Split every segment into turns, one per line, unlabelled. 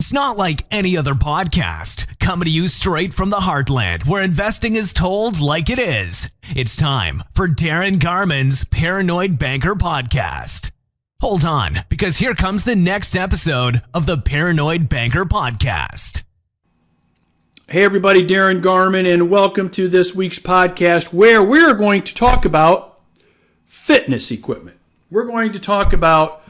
It's not like any other podcast, coming to you straight from the heartland where investing is told like it is. It's time for Darin Garman's Paranoid Banker Podcast. Hold on, because here comes the next episode of the Paranoid Banker Podcast.
Hey everybody, Darin Garman, and welcome to this week's podcast where we're going to talk about fitness equipment. We're going to talk about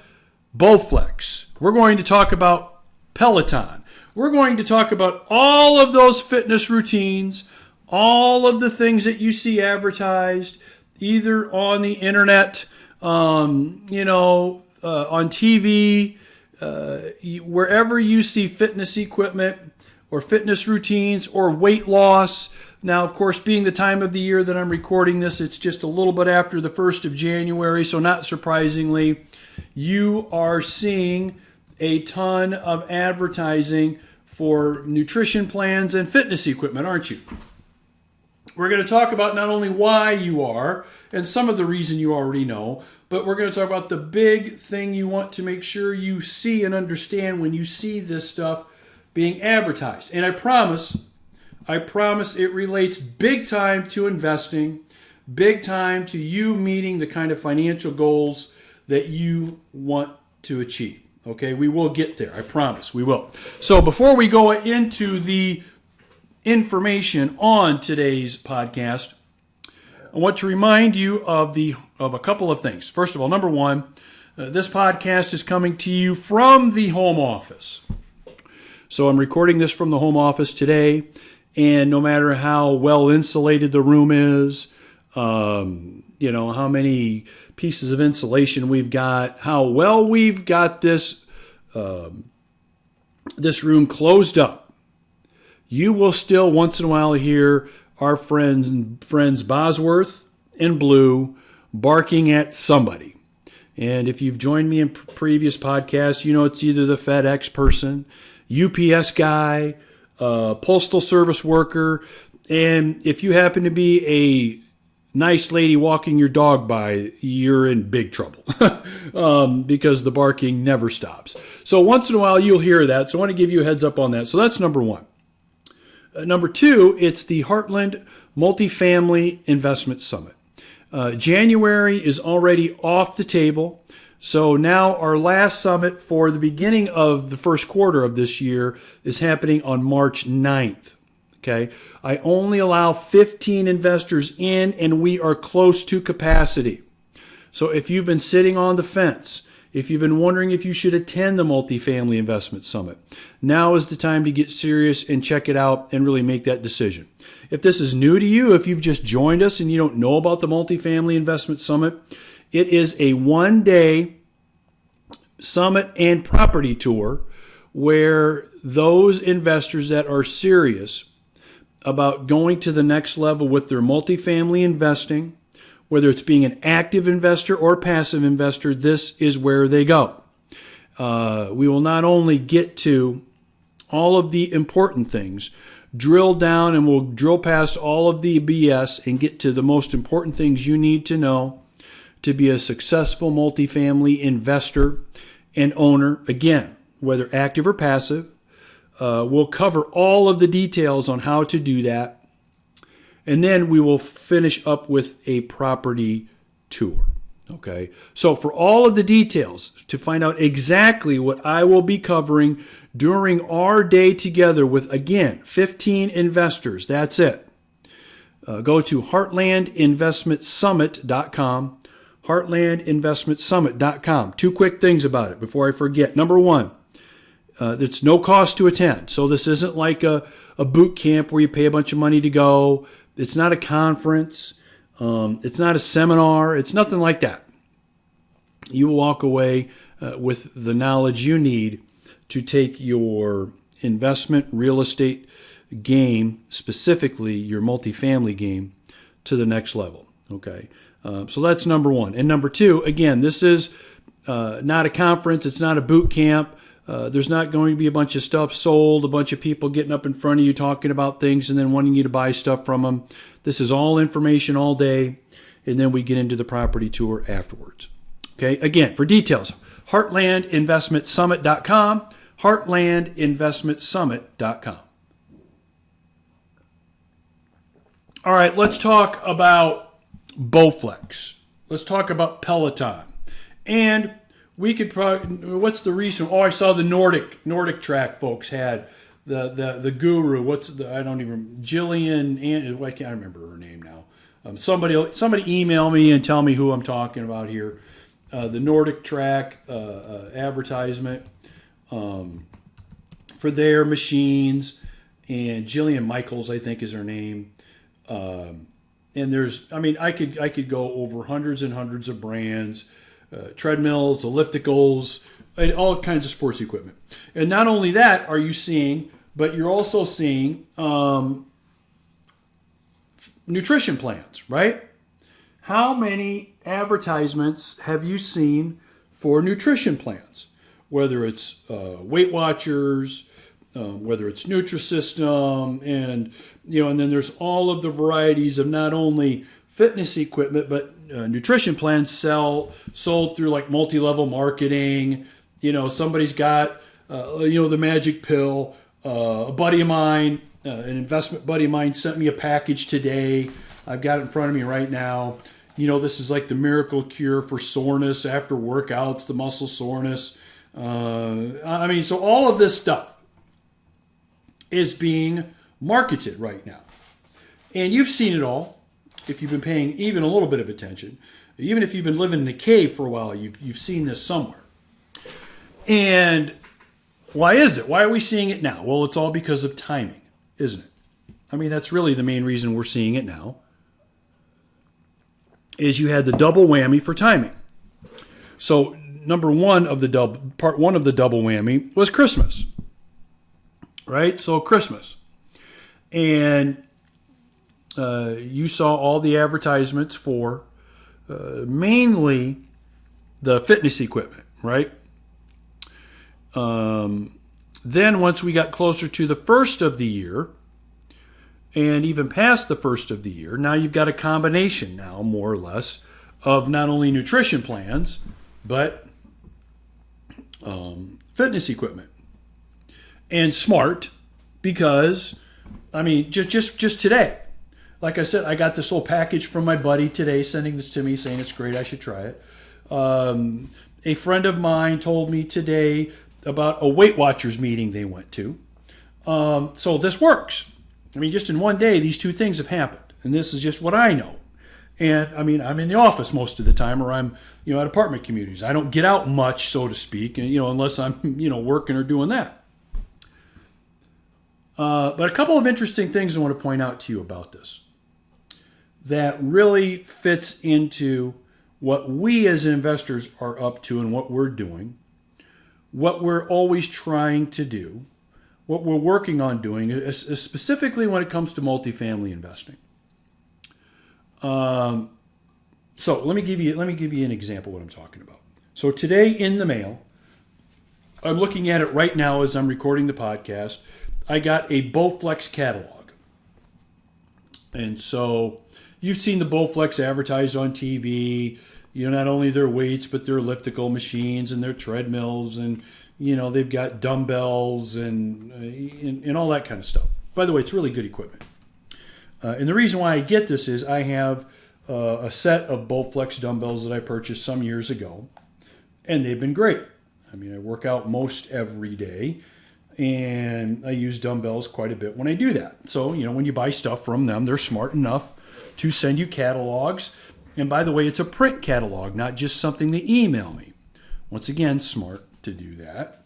Bowflex. We're going to talk about Peloton. We're going to talk about all of those fitness routines, all of the things that you see advertised either on the internet, on TV, wherever you see fitness equipment or fitness routines or weight loss. Now, of course, being the time of the year that I'm recording this, it's just a little bit after the 1st of January, so not surprisingly, you are seeing a ton of advertising for nutrition plans and fitness equipment, aren't you? We're going to talk about not only why you are, and some of the reason you already know, but we're going to talk about the big thing you want to make sure you see and understand when you see this stuff being advertised. And I promise it relates big time to investing, big time to you meeting the kind of financial goals that you want to achieve. Okay, we will get there. I promise we will. So before we go into the information on today's podcast, I want to remind you of a couple of things. First of all, number one, this podcast is coming to you from the home office. So I'm recording this from the home office today, and no matter how well insulated the room is, how many pieces of insulation we've got, how well we've got this room closed up, you will still once in a while hear our friends Bosworth and Blue barking at somebody. And if you've joined me in previous podcasts, you know it's either the FedEx person, UPS guy, postal service worker, and if you happen to be a nice lady walking your dog by, you're in big trouble because the barking never stops. So once in a while you'll hear that. So I want to give you a heads up on that. So that's number one. Number two, it's the Heartland Multifamily Investment Summit. January is already off the table. So now our last summit for the beginning of the first quarter of this year is happening on March 9th. Okay, I only allow 15 investors in, and we are close to capacity. So if you've been sitting on the fence, if you've been wondering if you should attend the Multifamily Investment Summit, now is the time to get serious and check it out and really make that decision. If this is new to you, if you've just joined us and you don't know about the Multifamily Investment Summit, it is a one-day summit and property tour where those investors that are serious about going to the next level with their multifamily investing, whether it's being an active investor or passive investor, this is where they go. We will not only get to all of the important things, drill down and we'll drill past all of the BS and get to the most important things you need to know to be a successful multifamily investor and owner. Again, whether active or passive, we'll cover all of the details on how to do that. And then we will finish up with a property tour. Okay. So for all of the details, to find out exactly what I will be covering during our day together with, again, 15 investors, that's it. Go to heartlandinvestmentsummit.com. heartlandinvestmentsummit.com. Two quick things about it before I forget. Number one, it's no cost to attend. So this isn't like a boot camp where you pay a bunch of money to go. It's not a conference. It's not a seminar. It's nothing like that. You will walk away with the knowledge you need to take your investment real estate game, specifically your multifamily game, to the next level. Okay. So that's number one. And number two, again, this is not a conference. It's not a boot camp. There's not going to be a bunch of stuff sold, a bunch of people getting up in front of you talking about things and then wanting you to buy stuff from them. This is all information all day, and then we get into the property tour afterwards. Okay, again, for details, heartlandinvestmentsummit.com, heartlandinvestmentsummit.com. All right, let's talk about Bowflex. Let's talk about Peloton. And we could probably, what's the recent, I saw the Nordic track folks had the guru, I don't even, Jillian, I can't remember her name now. Somebody email me and tell me who I'm talking about here. The Nordic track advertisement for their machines, and Jillian Michaels, I think is her name. And I could go over hundreds and hundreds of brands, treadmills, ellipticals, and all kinds of sports equipment. And not only that are you seeing, but you're also seeing nutrition plans, right? How many advertisements have you seen for nutrition plans? Whether it's Weight Watchers, whether it's Nutrisystem, and then there's all of the varieties of not only fitness equipment, but nutrition plans sold through like multi-level marketing. Somebody's got the magic pill. A buddy of mine, an investment buddy of mine, sent me a package today. I've got it in front of me right now. This is like the miracle cure for soreness after workouts, the muscle soreness. So all of this stuff is being marketed right now. And you've seen it all if you've been paying even a little bit of attention. Even if you've been living in a cave for a while, you've seen this somewhere. And why is it? Why are we seeing it now? Well, it's all because of timing, isn't it? That's really the main reason we're seeing it now, is you had the double whammy for timing. So part one of the double whammy was Christmas, right? So Christmas. And you saw all the advertisements for mainly the fitness equipment, right? Then once we got closer to the first of the year, and even past the first of the year, now you've got a combination now, more or less, of not only nutrition plans, but fitness equipment. And smart, because, just today, like I said, I got this whole package from my buddy today, sending this to me, saying it's great, I should try it. A friend of mine told me today about a Weight Watchers meeting they went to. So this works. Just in one day, these two things have happened. And this is just what I know. And I'm in the office most of the time, or I'm, at apartment communities. I don't get out much, so to speak, unless I'm, working or doing that. But a couple of interesting things I want to point out to you about this that really fits into what we as investors are up to and what we're doing, what we're always trying to do, what we're working on doing, specifically when it comes to multifamily investing. So let me give you an example of what I'm talking about. So today in the mail, I'm looking at it right now as I'm recording the podcast. I got a Bowflex catalog. And so you've seen the Bowflex advertised on TV, not only their weights, but their elliptical machines and their treadmills, and, they've got dumbbells and all that kind of stuff. By the way, it's really good equipment. And the reason why I get this is I have a set of Bowflex dumbbells that I purchased some years ago, and they've been great. I work out most every day, and I use dumbbells quite a bit when I do that. So, when you buy stuff from them, they're smart enough to send you catalogs. And by the way, it's a print catalog, not just something they email me. Once again, smart to do that.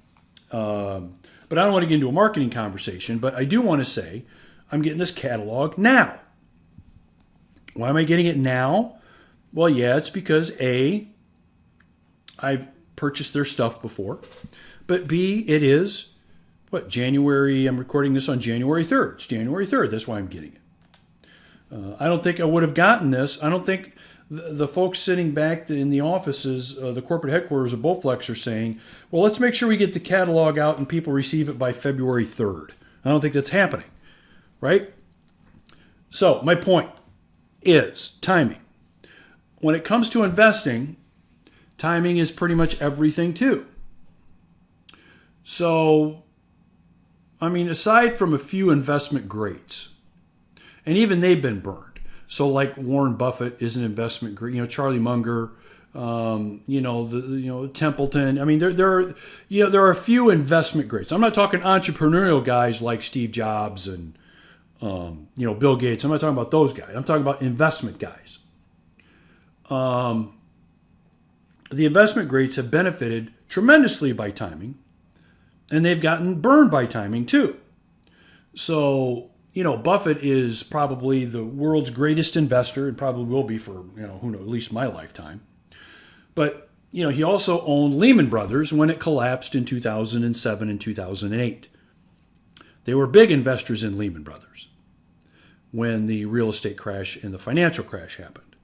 But I don't want to get into a marketing conversation, but I do want to say I'm getting this catalog now. Why am I getting it now? Well, yeah, it's because A, I've purchased their stuff before, but B, it is, January, I'm recording this on January 3rd. It's January 3rd, that's why I'm getting it. I don't think I would have gotten this. I don't think the folks sitting back in the offices, the corporate headquarters of Bowflex, are saying, well, let's make sure we get the catalog out and people receive it by February 3rd. I don't think that's happening, right? So my point is timing. When it comes to investing, timing is pretty much everything too. So, I mean, aside from a few investment greats, and even they've been burned. So, like Warren Buffett is an investment great. Charlie Munger, Templeton. I mean, there are a few investment greats. I'm not talking entrepreneurial guys like Steve Jobs and Bill Gates. I'm not talking about those guys. I'm talking about investment guys. The investment greats have benefited tremendously by timing, and they've gotten burned by timing too. So, Buffett is probably the world's greatest investor, and probably will be for, who knows, at least my lifetime. But, he also owned Lehman Brothers when it collapsed in 2007 and 2008. They were big investors in Lehman Brothers when the real estate crash and the financial crash happened.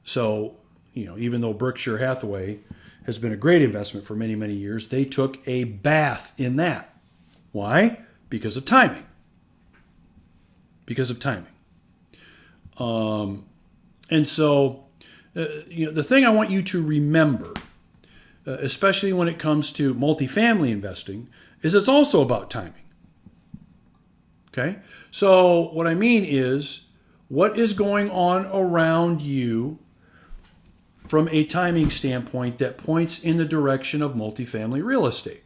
So, even though Berkshire Hathaway has been a great investment for many, many years, they took a bath in that. Why? Because of timing. And so, the thing I want you to remember, especially when it comes to multifamily investing, is it's also about timing. Okay? So what I mean is, what is going on around you from a timing standpoint that points in the direction of multifamily real estate?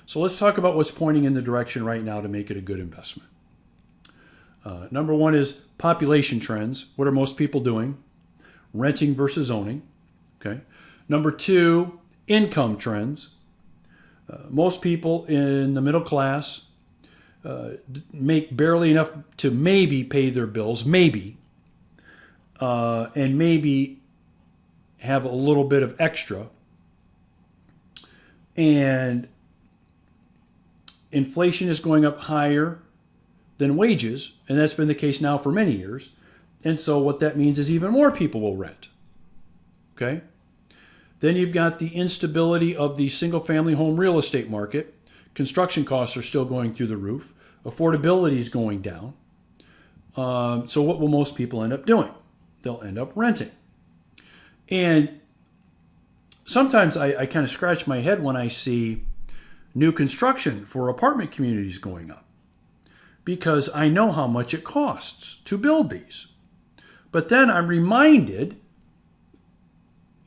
So let's talk about what's pointing in the direction right now to make it a good investment. Number one is population trends. What are most people doing? Renting versus owning. Okay. Number two, income trends. Most people in the middle class make barely enough to maybe pay their bills, and maybe have a little bit of extra. And inflation is going up higher than wages, and that's been the case now for many years. And so what that means is even more people will rent. Okay? Then you've got the instability of the single-family home real estate market. Construction costs are still going through the roof. Affordability is going down. So what will most people end up doing? They'll end up renting. And sometimes I kind of scratch my head when I see new construction for apartment communities going up, because I know how much it costs to build these. But then I'm reminded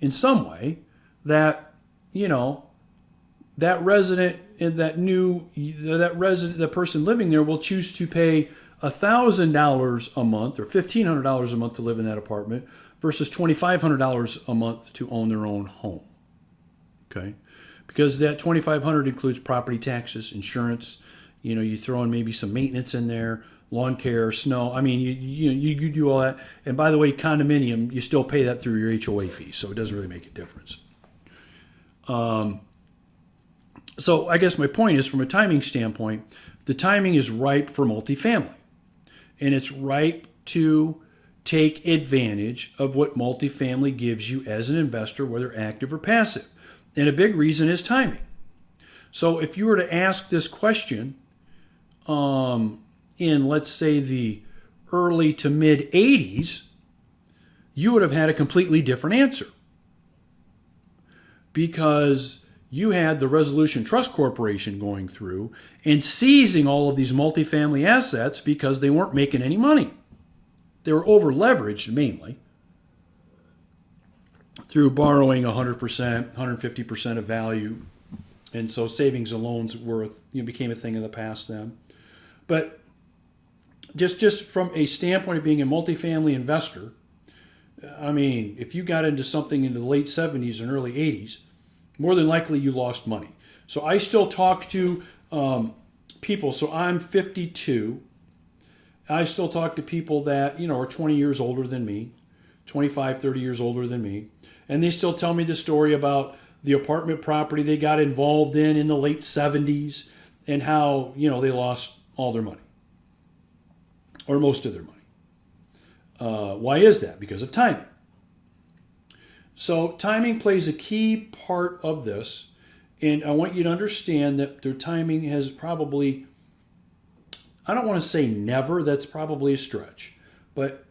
in some way that, that resident in the person living there will choose to pay $1,000 a month or $1,500 a month to live in that apartment versus $2,500 a month to own their own home. Okay? Because that $2,500 includes property taxes, insurance, you throw in maybe some maintenance in there, lawn care, snow. I mean, you do all that. And by the way, condominium, you still pay that through your HOA fees, so it doesn't really make a difference. So I guess my point is, from a timing standpoint, the timing is ripe for multifamily. And it's ripe to take advantage of what multifamily gives you as an investor, whether active or passive. And a big reason is timing. So if you were to ask this question in, let's say, the early to mid 80s, you would have had a completely different answer. Because you had the Resolution Trust Corporation going through and seizing all of these multifamily assets because they weren't making any money. They were over leveraged mainly through borrowing 100%, 150% of value. And so savings and loans became a thing of the past then. But just from a standpoint of being a multifamily investor, I mean, if you got into something in the late 70s and early 80s, more than likely you lost money. So I still talk to people. So I'm 52. I still talk to people that, are 20 years older than me, 25, 30 years older than me. And they still tell me the story about the apartment property they got involved in the late 70s and how, they lost all their money or most of their money. Why is that? Because of timing. So timing plays a key part of this, and I want you to understand that their timing has probably, I don't want to say never, that's probably a stretch, but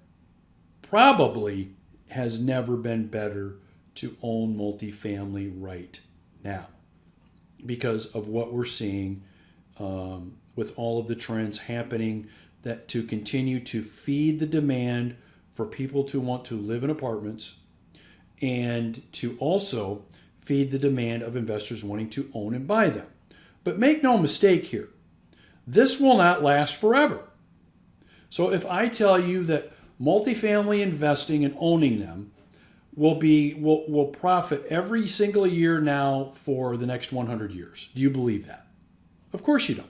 probably has never been better to own multifamily right now. because of what we're seeing with all of the trends happening that to continue to feed the demand for people to want to live in apartments and to also feed the demand of investors wanting to own and buy them. But make no mistake here, this will not last forever. So if I tell you that multifamily investing and owning them will profit every single year now for the next 100 years, do you believe that? Of course you don't.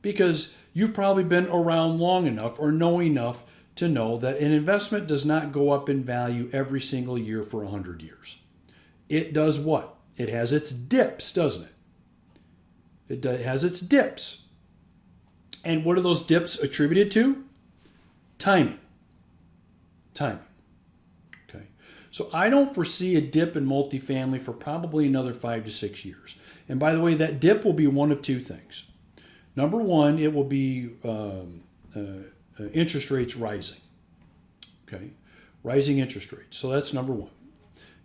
Because you've probably been around long enough or know enough to know that an investment does not go up in value every single year for 100 years. It does what? It has its dips, doesn't it? It has its dips. And what are those dips attributed to? Timing. Timing. Okay. So I don't foresee a dip in multifamily for probably another 5 to 6 years. And by the way, that dip will be one of two things. Number one, it will be interest rates rising. Okay. Rising interest rates. So that's number one.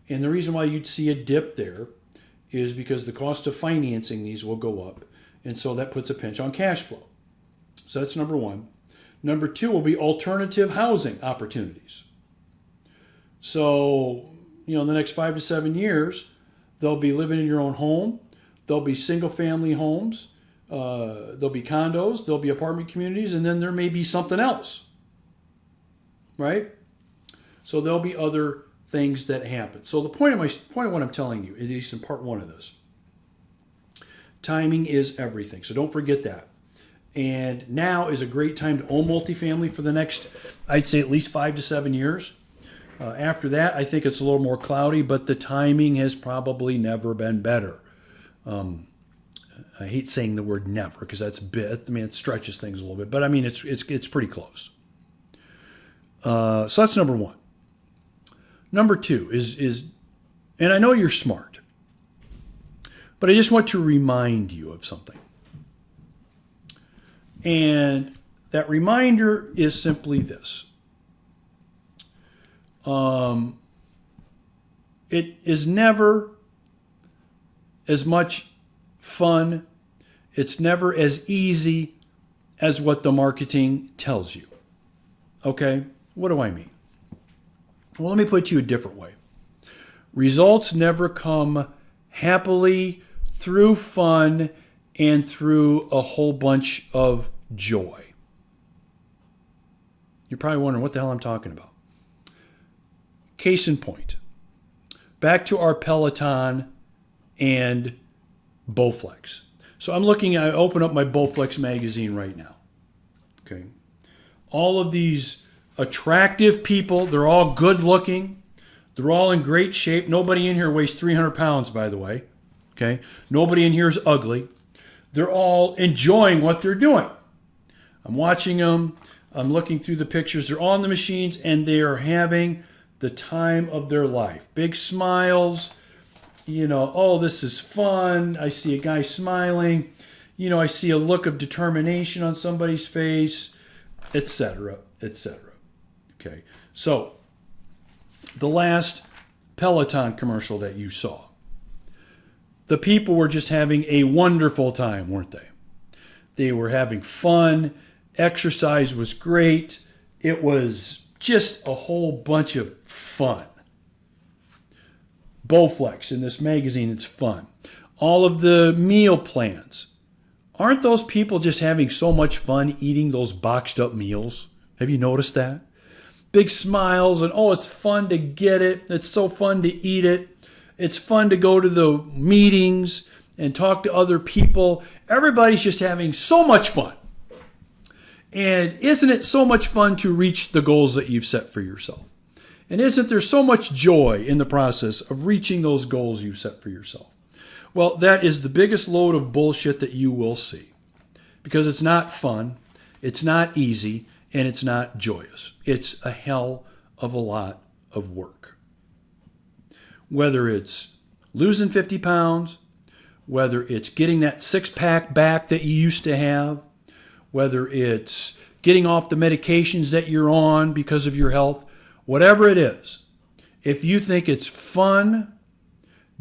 And the reason why you'd see a dip there is because the cost of financing these will go up. And so that puts a pinch on cash flow. So that's number one. Number two will be alternative housing opportunities. So, in the next 5 to 7 years, they'll be living in your own home. There'll be single family homes. There'll be condos. There'll be apartment communities. And then there may be something else. Right? So there'll be other things that happen. So the point of what I'm telling you, at least in part one of this, timing is everything. So don't forget that. And now is a great time to own multifamily for the next, I'd say, at least 5 to 7 years. After that, I think it's a little more cloudy, but the timing has probably never been better. I hate saying the word never because that's a bit. I mean, it stretches things a little bit, but I mean, it's pretty close. So that's number one. Number two is, and I know you're smart, but I just want to remind you of something. And that reminder is simply this. It is never as much fun. It's never as easy as what the marketing tells you. Okay? What do I mean? Well, let me put it to you a different way. Results never come happily through fun and through a whole bunch of joy. You're probably wondering what the hell I'm talking about. Case in point. Back to our Peloton and Bowflex. So I open up my Bowflex magazine right now. Okay. All of these attractive people, they're all good looking. They're all in great shape. Nobody in here weighs 300 pounds, by the way. Okay. Nobody in here is ugly. They're all enjoying what they're doing. I'm watching them. I'm looking through the pictures. They're on the machines and they are having the time of their life. Big smiles. Oh, this is fun. I see a guy smiling. I see a look of determination on somebody's face, etc., etc. Okay. So, the last Peloton commercial that you saw. The people were just having a wonderful time, weren't they? They were having fun. Exercise was great. It was just a whole bunch of fun. Bowflex in this magazine, it's fun. All of the meal plans. Aren't those people just having so much fun eating those boxed up meals? Have you noticed that? Big smiles and, it's fun to get it. It's so fun to eat it. It's fun to go to the meetings and talk to other people. Everybody's just having so much fun. And isn't it so much fun to reach the goals that you've set for yourself? And isn't there so much joy in the process of reaching those goals you've set for yourself? Well, that is the biggest load of bullshit that you will see. Because it's not fun, it's not easy, and it's not joyous. It's a hell of a lot of work. Whether it's losing 50 pounds, whether it's getting that six-pack back that you used to have, whether it's getting off the medications that you're on because of your health, whatever it is, if you think it's fun,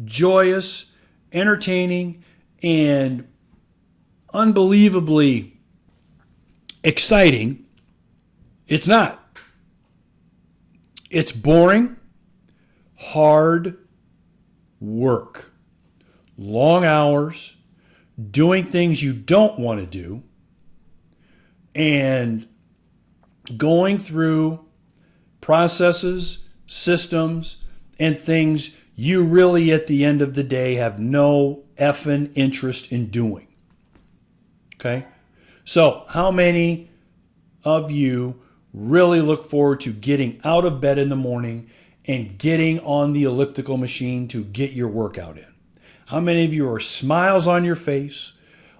joyous, entertaining, and unbelievably exciting, it's not. It's boring, hard work, long hours, doing things you don't want to do, and going through processes, systems, and things you really, at the end of the day, have no effing interest in doing. Okay? So, how many of you really look forward to getting out of bed in the morning and getting on the elliptical machine to get your workout in? How many of you are smiles on your face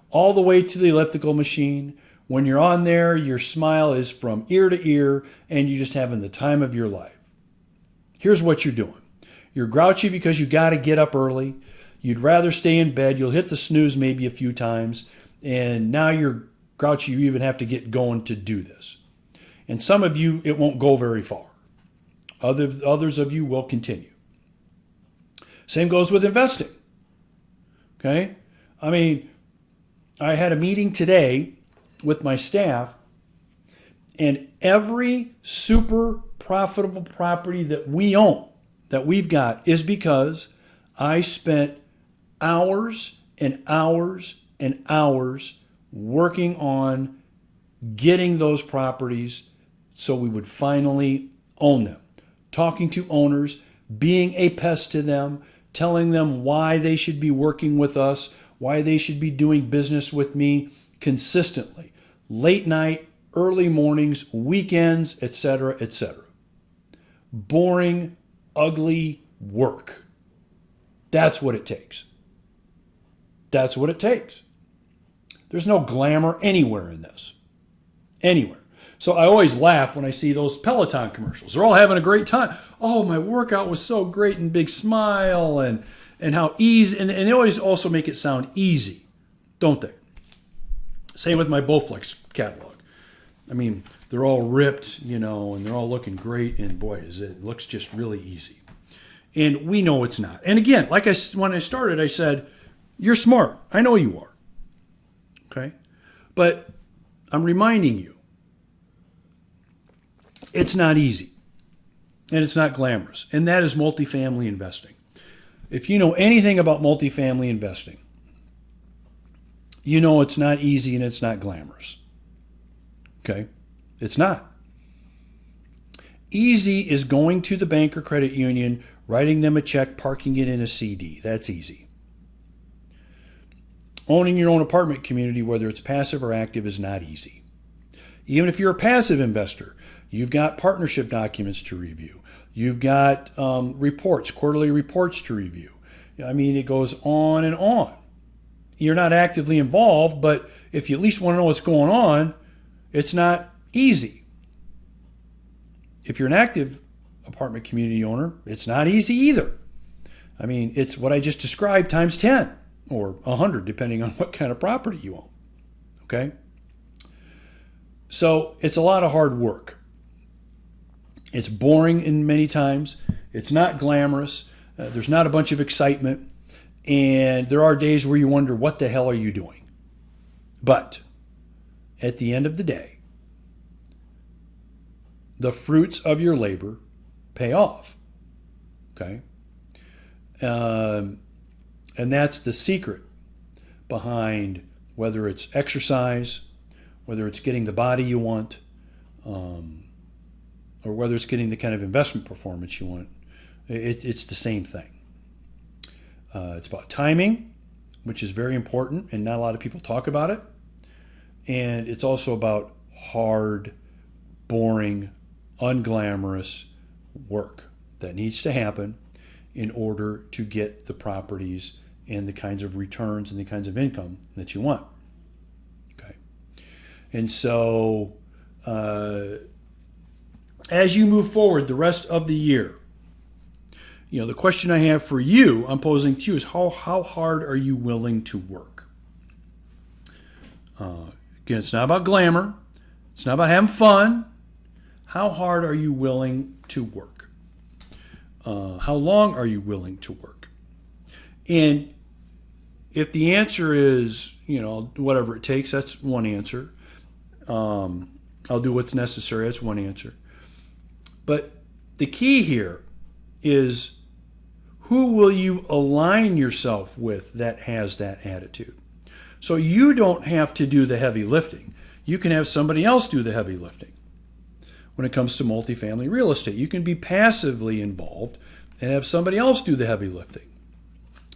all the way to the elliptical machine? When you're on there, your smile is from ear to ear and you're just having the time of your life. Here's what you're doing. You're grouchy because you got to get up early. You'd rather stay in bed. You'll hit the snooze maybe a few times. And now you're grouchy. You even have to get going to do this. And some of you, it won't go very far. Others of you will continue. Same goes with investing. Okay? I mean, I had a meeting today with my staff, and every super profitable property that we own, that we've got, is because I spent hours and hours and hours working on getting those properties so we would finally own them. Talking to owners, being a pest to them, telling them why they should be working with us, why they should be doing business with me consistently. Late night, early mornings, weekends, etc., etc. Boring, ugly work. That's what it takes. That's what it takes. There's no glamour anywhere in this. Anywhere. So I always laugh when I see those Peloton commercials. They're all having a great time. Oh, my workout was so great, and big smile, and how easy. And they always also make it sound easy, don't they? Same with my Bowflex catalog. I mean, they're all ripped, and they're all looking great. And boy, it looks just really easy. And we know it's not. And again, when I started, I said, you're smart. I know you are. Okay? But I'm reminding you, it's not easy. And it's not glamorous. And that is multifamily investing. If you know anything about multifamily investing, you know it's not easy and it's not glamorous. Okay? It's not. Easy is going to the bank or credit union, writing them a check, parking it in a CD. That's easy. Owning your own apartment community, whether it's passive or active, is not easy. Even if you're a passive investor, you've got partnership documents to review. You've got quarterly reports to review. I mean, it goes on and on. You're not actively involved, but if you at least want to know what's going on, it's not easy. If you're an active apartment community owner, it's not easy either. I mean, it's what I just described times 10 or 100, depending on what kind of property you own. Okay? So it's a lot of hard work. It's boring in many times. It's not glamorous. There's not a bunch of excitement. And there are days where you wonder, what the hell are you doing? But at the end of the day, the fruits of your labor pay off. Okay? And that's the secret behind whether it's exercise, whether it's getting the body you want, or whether it's getting the kind of investment performance you want. It's the same thing. It's about timing, which is very important, and not a lot of people talk about it. And it's also about hard, boring, unglamorous work that needs to happen in order to get the properties and the kinds of returns and the kinds of income that you want. Okay. And so as you move forward the rest of the year, the question I have for you, I'm posing to you, is how hard are you willing to work? Again, it's not about glamour. It's not about having fun. How hard are you willing to work? How long are you willing to work? And If the answer is, whatever it takes, that's one answer. I'll do what's necessary, that's one answer. But the key here is, who will you align yourself with that has that attitude? So you don't have to do the heavy lifting. You can have somebody else do the heavy lifting. When it comes to multifamily real estate, you can be passively involved and have somebody else do the heavy lifting.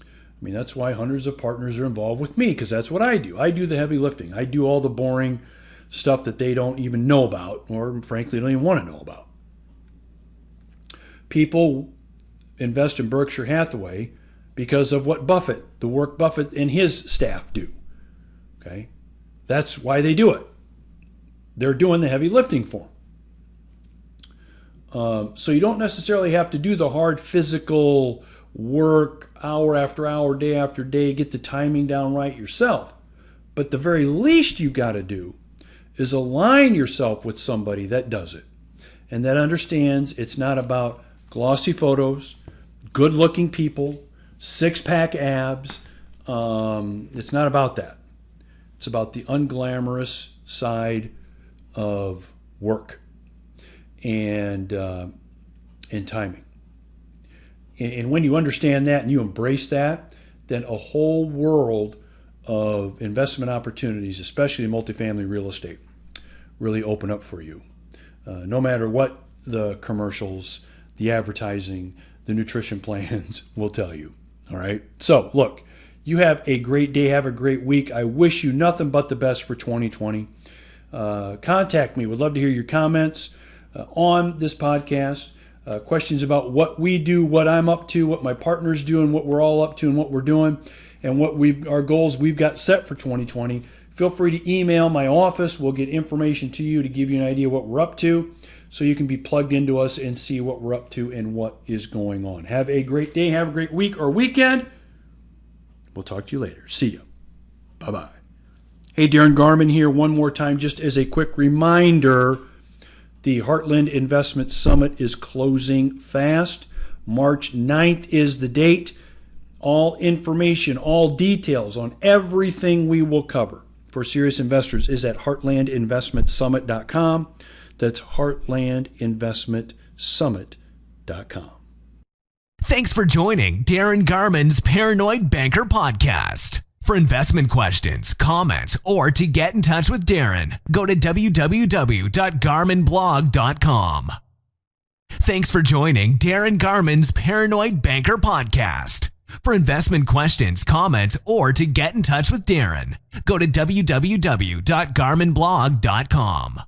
I mean, that's why hundreds of partners are involved with me, because that's what I do. I do the heavy lifting. I do all the boring stuff that they don't even know about, or frankly don't even want to know about. People invest in Berkshire Hathaway because of what the work Buffett and his staff do. Okay? That's why they do it. They're doing the heavy lifting for them. So you don't necessarily have to do the hard physical work hour after hour, day after day, get the timing down right yourself. But the very least you've got to do is align yourself with somebody that does it and that understands it's not about glossy photos, good-looking people, six-pack abs. It's not about that. It's about the unglamorous side of work and timing. And when you understand that and you embrace that, then a whole world of investment opportunities, especially in multifamily real estate, really open up for you. No matter what the commercials, the advertising, the nutrition plans will tell you. All right. So look, you have a great day. Have a great week. I wish you nothing but the best for 2020. Contact me. Would love to hear your comments on this podcast. Questions about what we do, what I'm up to, what my partner's doing, what we're all up to, and what we're doing, and what our goals we've got set for 2020. Feel free to email my office. We'll get information to you to give you an idea what we're up to, so you can be plugged into us and see what we're up to and what is going on. Have a great day. Have a great week or weekend. We'll talk to you later. See you. Bye-bye. Hey, Darin Garman here one more time, just as a quick reminder. The Heartland Investment Summit is closing fast. March 9th is the date. All information, all details on everything we will cover for serious investors is at heartlandinvestmentsummit.com. That's heartlandinvestmentsummit.com.
Thanks for joining Darin Garman's Paranoid Banker Podcast. For investment questions, comments, or to get in touch with Darin, go to www.garmanblog.com. Thanks for joining Darin Garman's Paranoid Banker Podcast. For investment questions, comments, or to get in touch with Darin, go to www.garmanblog.com.